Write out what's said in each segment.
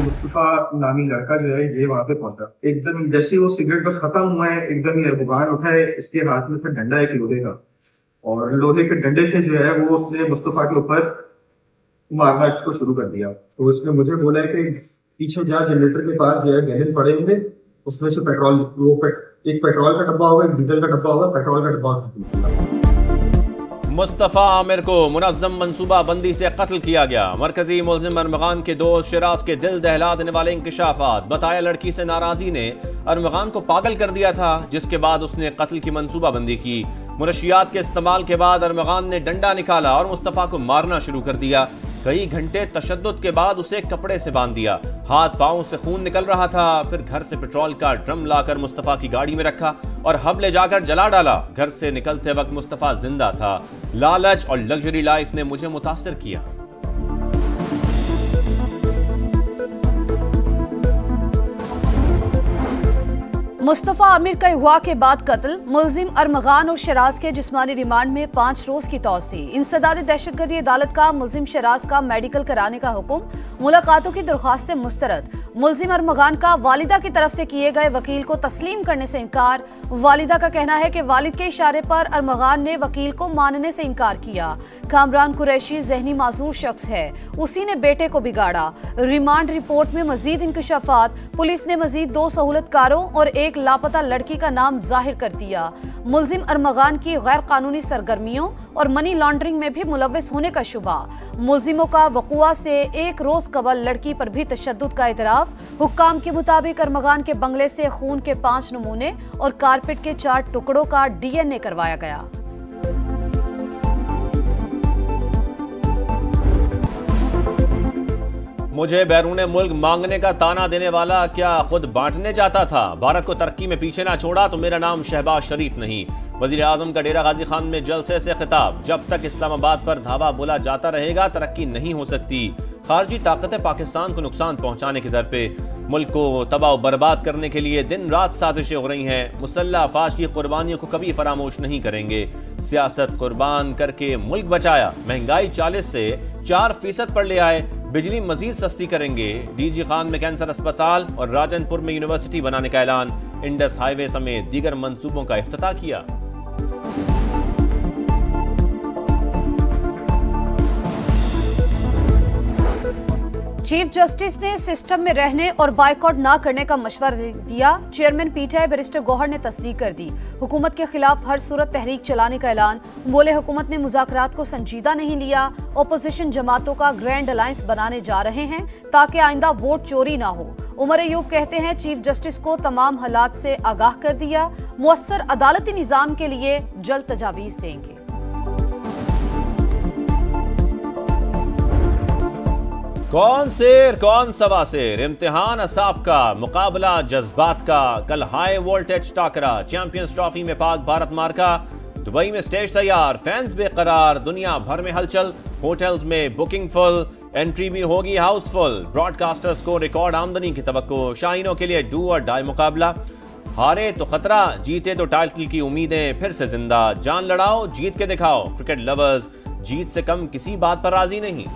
मुस्तफा नामी लड़का जो है ये वहां पे पहुंचा। एकदम जैसे ही वो सिगरेट बस खत्म हुआ है, एकदम ही अरबुगान उठाए, इसके हाथ में फिर डंडा एक लोहे का, और लोहे के डंडे से जो है वो उसने मुस्तफा के ऊपर मारना इसको शुरू कर दिया। तो उसने मुझे बोला है कि पीछे जहाँ जनरेटर के पास जो है गहने पड़े होंगे, उसमें से पेट्रोल, एक पेट्रोल का डब्बा होगा, एक डीजल का डब्बा होगा, पेट्रोल का डब्बा। मुस्तफा आमिर को मुनज़्ज़म मंसूबा बंदी से कत्ल किया गया। मरकजी मुल्जिम अरमगान के दोस्त शिराज के दिल दहला देने वाले इंकशाफात। बताया लड़की से नाराजी ने अरमगान को पागल कर दिया था, जिसके बाद उसने कत्ल की मंसूबा बंदी की। मुनशियात के इस्तेमाल के बाद अरमगान ने डंडा निकाला और मुस्तफा को मारना शुरू कर दिया। कई घंटे तशद्दुद के बाद उसे कपड़े से बांध दिया। हाथ पांव से खून निकल रहा था। फिर घर से पेट्रोल का ड्रम लाकर मुस्तफा की गाड़ी में रखा और हब ले जाकर जला डाला। घर से निकलते वक्त मुस्तफा जिंदा था। लालच और लग्जरी लाइफ ने मुझे मुतासिर किया। मुस्तफा आमिर का अगवा के बाद कत्ल, मुल्जिम अरमगान और शराज के जिस्मानी रिमांड में 5 रोज की तौसी। इंसदाद दहशतगर्दी अदालत का मुल्जिम शराज का मेडिकल कराने का हुक्म। मुलाकातों की दरख्वास्तें मुस्तरद। मुल्जिम अरमगान का वालिदा की तरफ से किए गए वकील को तस्लीम करने से इनकार। वालिदा का कहना है कि वालिद के इशारे पर अरमगान ने वकील को मानने से इनकार किया। कामरान कुरैशी जहनी माजूर शख्स है, उसी ने बेटे को बिगाड़ा। रिमांड रिपोर्ट में मजीद इंकशाफात। पुलिस ने मजीद 2 सहूलतकारों और एक लापता लड़की का नाम जाहिर कर दिया। मुल्जिम अरमगान की गैर कानूनी सरगर्मियों और मनी लॉन्ड्रिंग में भी मुलव्वस होने का शुबा। मुल्जिमों का वक़ुआ से 1 रोज कबल लड़की पर भी तशद्दुद का इतराफ। हुक्काम के मुताबिक अरमगान के बंगले से खून के 5 नमूने और कारपेट के 4 टुकड़ों का DNA करवाया गया। मुझे बैरून मुल्क मांगने का ताना देने वाला क्या खुद बांटने जाता था? भारत को तरक्की में पीछे ना छोड़ा तो मेरा नाम शहबाज शरीफ नहीं। वजीर आजम का डेरा गाजी खान में जलसे से खिताब। जब तक इस्लामाबाद पर धावा बोला जाता रहेगा तरक्की नहीं हो सकती। खारजी ताकतें पाकिस्तान को नुकसान पहुंचाने की दर पे। मुल्क को तबाह बर्बाद करने के लिए दिन रात साजिशें हो रही हैं। मुसल्लह अफवाज की कुर्बानियों को कभी फरामोश नहीं करेंगे। सियासत कुर्बान करके मुल्क बचाया। महंगाई 40 से 4% पर ले आए। बिजली मजीद सस्ती करेंगे। डीजी खान में कैंसर अस्पताल और राजनपुर में यूनिवर्सिटी बनाने का ऐलान। इंडस हाईवे समेत दीगर मंसूबों का इफ्तिताह किया। चीफ जस्टिस ने सिस्टम में रहने और बाइकआउट ना करने का मशवरा दिया। चेयरमैन पीटीआई बैरिस्टर गौहर ने तस्दीक कर दी। हुकूमत के खिलाफ हर सूरत तहरीक चलाने का ऐलान। बोले हुकूमत ने मुज़ाकरात को संजीदा नहीं लिया। ओपोजिशन जमातों का ग्रैंड अलायंस बनाने जा रहे हैं ताकि आइंदा वोट चोरी ना हो। उमर अयूब कहते हैं चीफ जस्टिस को तमाम हालात से आगाह कर दिया। मुअस्सर अदालती निज़ाम के लिए जल्द तजावीज़ देंगे। कौन शेर कौन सवा शेर, इम्तिहान असाब का, मुकाबला जज्बात का। कल हाई वोल्टेज टाकरा। चैंपियंस ट्रॉफी में पाक भारत मार्का। दुबई में स्टेज तैयार, फैंस बेकरार। दुनिया भर में हलचल, होटल्स में बुकिंग फुल। एंट्री भी होगी हाउसफुल। ब्रॉडकास्टर्स को रिकॉर्ड आमदनी की तवक्को। शाहीनों के लिए डू और डाई मुकाबला। हारे तो खतरा, जीते तो टाइटल की उम्मीदें फिर से जिंदा। जान लड़ाओ, जीत के दिखाओ। क्रिकेट लवर्स जीत से कम किसी बात पर राजी नहीं।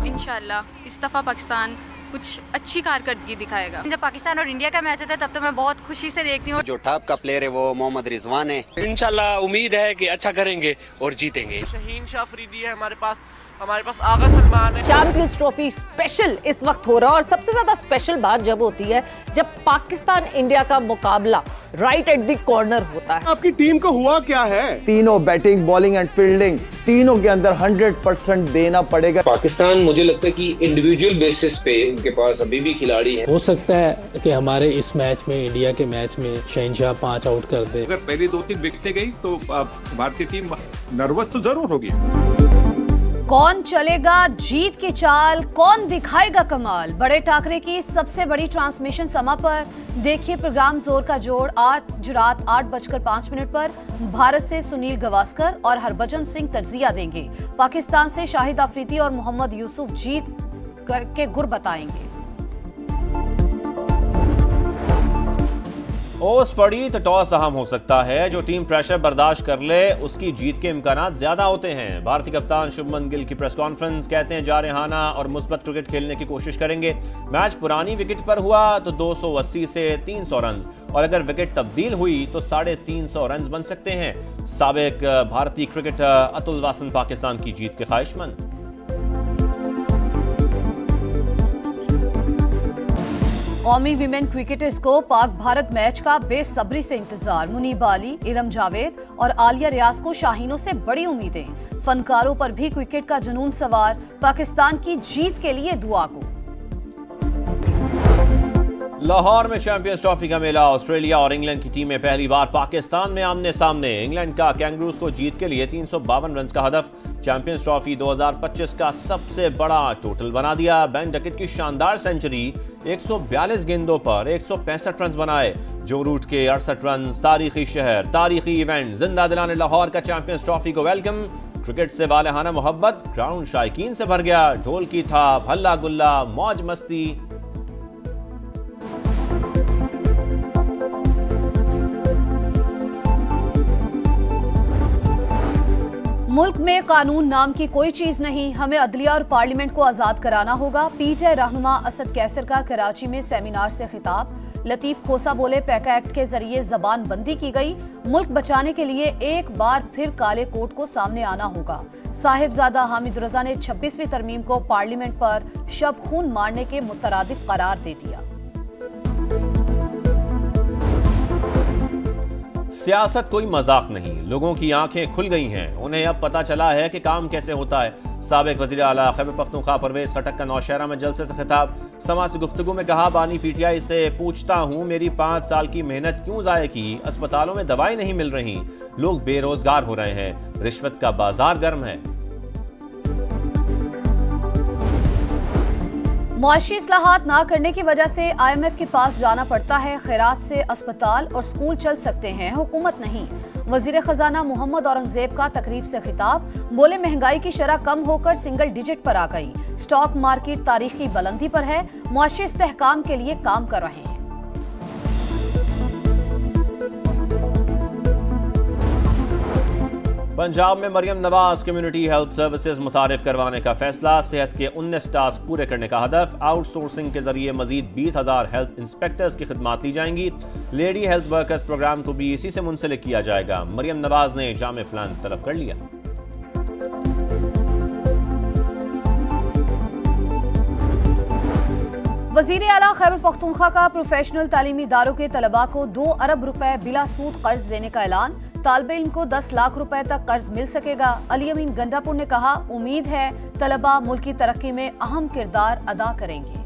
इंशाल्लाह इस दफ़ा पाकिस्तान कुछ अच्छी कारकर्दगी दिखाएगा। जब पाकिस्तान और इंडिया का मैच होता है तब तो मैं बहुत खुशी से देखती हूँ। जो टॉप का प्लेयर है वो मोहम्मद रिजवान है। इंशाल्लाह उम्मीद है कि अच्छा करेंगे और जीतेंगे। शहीन शाह अफरीदी है हमारे पास आगा सलमान है। चैंपियंस ट्रॉफी स्पेशल इस वक्त हो रहा है और सबसे ज्यादा स्पेशल बात जब होती है जब पाकिस्तान इंडिया का मुकाबला राइट एट द कॉर्नर होता है। आपकी टीम को हुआ क्या है? तीनों बैटिंग, बॉलिंग एंड फील्डिंग तीनों के अंदर 100% देना पड़ेगा। पाकिस्तान मुझे लगता है कि इंडिविजुअल बेसिस पे उनके पास अभी भी खिलाड़ी हैं। हो सकता है कि हमारे इस मैच में, इंडिया के मैच में शहनशाह 5 आउट कर दे। अगर पहली 2-3 विकेटें गई तो भारतीय टीम नर्वस तो जरूर होगी। कौन चलेगा जीत की चाल, कौन दिखाएगा कमाल? बड़े टाकरे की सबसे बड़ी ट्रांसमिशन समा पर देखिए प्रोग्राम जोर का जोड़। आज रात 8:05 पर भारत से सुनील गवास्कर और हरभजन सिंह तज्जिया देंगे। पाकिस्तान से शाहिद अफरीदी और मोहम्मद यूसुफ जीत करके गुर बताएंगे। ओस पड़ी तो टॉस अहम हो सकता है। जो टीम प्रेशर बर्दाश्त कर ले उसकी जीत के इम्कानात ज्यादा होते हैं। भारतीय कप्तान शुभमन गिल की प्रेस कॉन्फ्रेंस, कहते हैं जारहाना और मुस्बत क्रिकेट खेलने की कोशिश करेंगे। मैच पुरानी विकेट पर हुआ तो 280 से 300 रन और अगर विकेट तब्दील हुई तो 350 रन बन सकते हैं। साबिक भारतीय क्रिकेटर अतुल वासन पाकिस्तान की जीत के ख्वाहिशमंद। कौमी विमेन क्रिकेटर्स को पाक भारत मैच का बेसब्री से इंतजार। मुनीब अली, इरम जावेद और आलिया रियाज को शाहीनों से बड़ी उम्मीदें। फनकारों पर भी क्रिकेट का जुनून सवार। पाकिस्तान की जीत के लिए दुआ को। लाहौर में चैंपियंस ट्रॉफी का मेला। ऑस्ट्रेलिया और इंग्लैंड की टीमें पहली बार पाकिस्तान में आमने सामने। इंग्लैंड का कैंगरूज को जीत के लिए 352 रन का हदफ चैंपियंस ट्रॉफी 2025 का सबसे बड़ा टोटल बना दिया। बेन डकेट की शानदार सेंचुरी, 142 गेंदों पर 165 रन बनाए। जो रूट के 68 रन। तारीखी शहर, तारीखी इवेंट, जिंदा दिलाने लाहौर का चैंपियंस ट्रॉफी को वेलकम। क्रिकेट से वालेहाना मोहब्बत, ग्राउंड शायकीन से भर गया। ढोल की थाप, हल्ला गुल्ला, मौज मस्ती। मुल्क में कानून नाम की कोई चीज नहीं, हमें अदलिया और पार्लियामेंट को आजाद कराना होगा। पीटीआई रहनुमा असद कैसर का कराची में सेमिनार से खिताब। लतीफ खोसा बोले, पैका एक्ट के जरिए जबान बंदी की गई। मुल्क बचाने के लिए एक बार फिर काले कोट को सामने आना होगा। साहिबजादा हामिद रजा ने 26वीं तरमीम को पार्लियामेंट पर शब खून मारने के मुतरादिफ करार दे दिया। सियासत कोई मजाक नहीं, लोगों की आंखें खुल गई हैं। उन्हें अब पता चला है कि काम कैसे होता है। साबिक वज़ीर आला खैबर पख्तूनख्वा परवेज खटक का नौशहरा में जलसे से खिताब। समा से गुफ्तगू में कहा, बानी पीटीआई से पूछता हूँ मेरी 5 साल की मेहनत क्यों ज़ाय की। अस्पतालों में दवाई नहीं मिल रही, लोग बेरोजगार हो रहे हैं, रिश्वत का बाजार गर्म है। मुआशी इस्लाहात ना करने की वजह से IMF के पास जाना पड़ता है। खैरात से अस्पताल और स्कूल चल सकते हैं, हुकूमत नहीं। वजीर खजाना मोहम्मद औरंगजेब का तकरीब से खिताब। बोले, महंगाई की शरह कम होकर सिंगल डिजिट पर आ गई। स्टॉक मार्केट तारीखी बुलंदी पर है। मुआशी इस्तेहकाम के लिए काम कर रहे हैं। पंजाब में Maryam Nawaz community health services मुतारिफ करवाने का फैसला। सेहत के 19 टास्क पूरे करने का हदफ। आउटसोर्सिंग के जरिए मजीद 20,000 हेल्थ इंस्पेक्टर्स की खिदमात दी जाएंगी। लेडी हेल्थ वर्कर्स प्रोग्राम को भी इसी से मुंसलिक किया जाएगा। मरियम नवाज ने जामे प्लान तलब कर लिया। वजीर आला खैबर पख्तूनख्वा का प्रोफेशनल तालीमी इदारों के तलबा को 2 अरब रुपए बिला सूद कर्ज देने का ऐलान। तालिब इल्म को 10 लाख रुपए तक कर्ज मिल सकेगा। अली अमीन गंडापुर ने कहा, उम्मीद है तलबा मुल्क की तरक्की में अहम किरदार अदा करेंगे।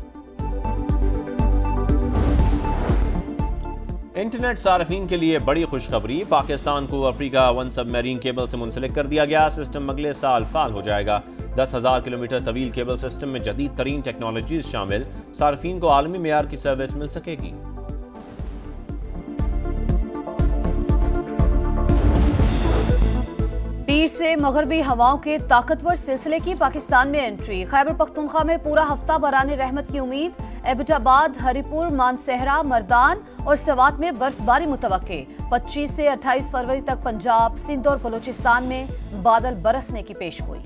इंटरनेट सार्फिन के लिए बड़ी खुशखबरी। पाकिस्तान को अफ्रीका 1 सबमरीन केबल से मुंसलिक कर दिया गया। सिस्टम अगले साल फाल हो जाएगा। 10,000 किलोमीटर तवील केबल सिस्टम में जदीद तरीन टेक्नोलॉजीज शामिल। सार्फिन को आलमी मेयार की सर्विस मिल सकेगी। पीर से मगरबी हवाओं के ताकतवर सिलसिले की पाकिस्तान में एंट्री। खैबर पख्तूनख्वा में पूरा हफ्ता बराने रहमत की उम्मीद। एबटाबाद, हरिपुर, मानसेहरा, मर्दान और सवात में बर्फबारी मुतवक्के। 25 से 28 फरवरी तक पंजाब, सिंध और बलूचिस्तान में बादल बरसने की पेशगोई।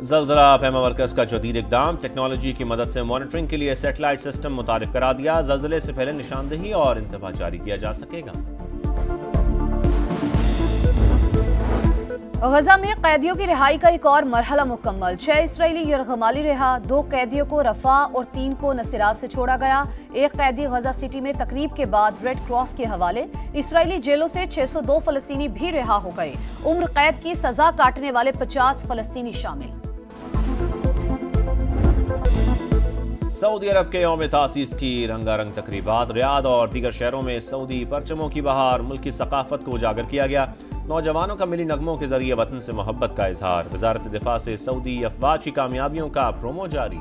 ज़लज़ला पैमा वर्कर्स का जदीद इक़दाम। टेक्नोलॉजी की मदद से मॉनिटरिंग के लिए सैटेलाइट सिस्टम मुतारिफ करा दिया। ज़लज़ले से पहले निशानदेही और इंतबा जारी किया जा सकेगा। गजा में कैदियों की रिहाई का एक और मरहला मुकम्मल। 6 इसराइली यरगमाली रिहा। 2 कैदियों को रफा और 3 को नसीरात से छोड़ा गया। एक कैदी गजा सिटी में तकरीब के बाद रेड क्रॉस के हवाले। इसराइली जेलों से 602 फलस्तीनी भी रिहा हो गए। उम्र कैद की सजा काटने वाले 50 फलस्तीनी शामिल। सऊदी अरब के यौम तासीस की रंगारंग तकरीबात। रियाद और दीगर शहरों में सऊदी परचमों की बहार। मुल्क की सकाफत को उजागर किया गया। नौजवानों का मिली नगमों के जरिए वतन से मोहब्बत का इजहार। वजारत दिफा से सऊदी अफवाज की कामयाबियों का प्रोमो जारी।